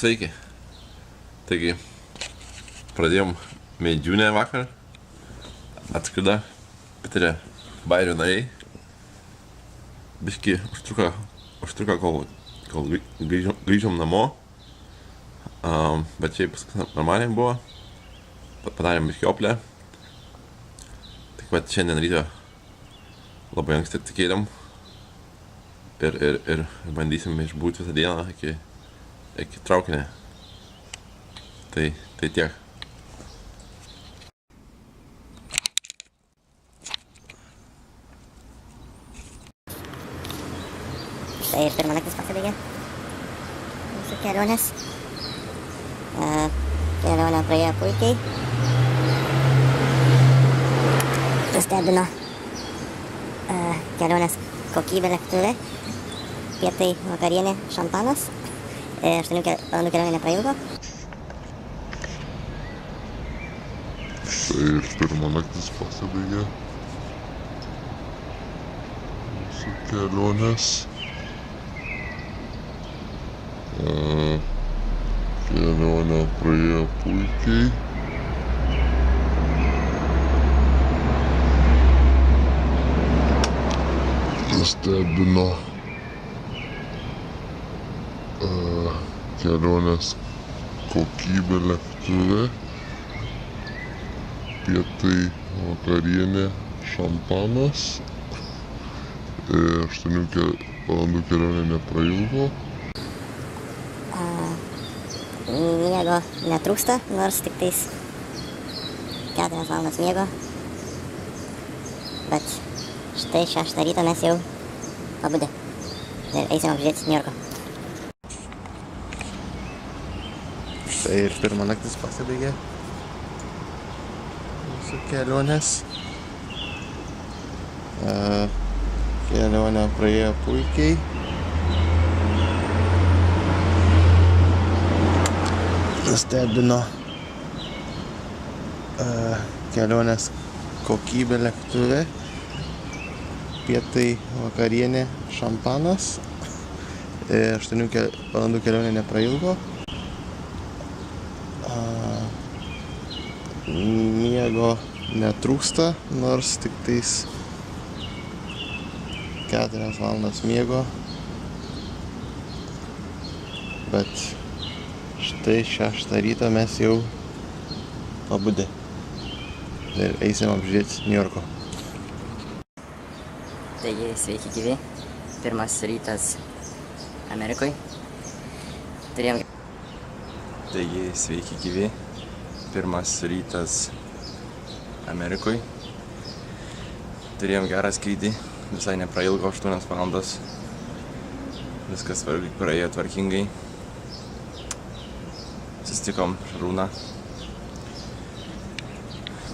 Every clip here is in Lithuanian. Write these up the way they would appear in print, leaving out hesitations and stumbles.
Sveiki. Taigi, pradėjom Meidžiūnę vakar. Atskrido Piterio bairių nariai. Biški užtruko kol grįžom namo. Bet šiaip normaliai buvo. Padarėm biški oplę. Tik pat šiandien ryto labai anksti atsikėlėm. Ir bandysim išbūti visą dieną iki traukinio. Tai tiek. Tai ir pirma naktis pasibaigė mūsų kelionės. Kelionė praėjo puikiai. Nustebino kelionės kokybė lėktuve. Pietai, vakarienė, šampanas. 8 valandų kelionė neprailgo. Tai ir pirma naktis pasibaigė mūsų kelionės. Kelionė praėjo puikiai. Nustebino kelionės kokybė lėktuve. Pietai, vakarienė, šampanas. 8 valandų kelionė neprailgo. Miego netrūksta, nors tik tais 4 valandas miego. Bet štai 6 ryto mes jau pabudę ir eisim apžiūrėti Niujorko. Tai ir pirma naktis pasibaigė mūsų kelionės. Kelionė praėjo puikiai. Nustebino kelionės kokybė lėktuve. Pietai, vakarienė, šampanas. 8 valandų kelionė neprailgo. Miego netrūksta, nors tik tais 4 valandas miego. Bet štai 6 ryto mes jau pabudę ir eisim apžiūrėti Niujorko. Taigi, sveiki gyvi. Pirmas rytas Amerikoje. Taigi, sveiki gyvi. Pirmas rytas Amerikoje. Turėjom gerą skrydį, visai neprailgo 8 valandas. Viskas praėjo tvarkingai. Susitikom Šarūną.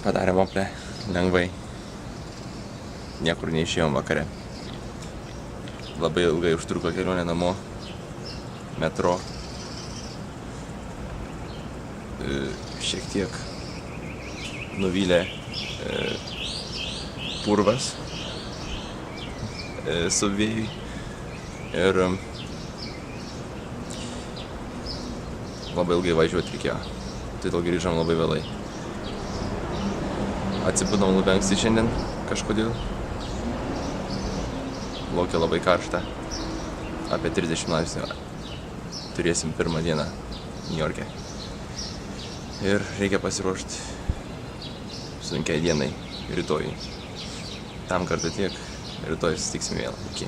Padarėm oplę lengvai. Niekur neišėjom vakare. Labai ilgai užtruko kelionė namo. Metro. Šiek tiek nuvylė purvas su vėjui ir labai ilgai važiuoti reikėjo, tai dėl grįžom labai vėlai. Atsibudom labai anksti šiandien kažkodėl. Laukia labai karšta, apie 30 laipsnių. Turėsim pirmą dieną Niujorke. Ir reikia pasiruošti sunkiai dienai rytoj. Tam kartą tiek. Rytoj susitiksim vėl. Iki.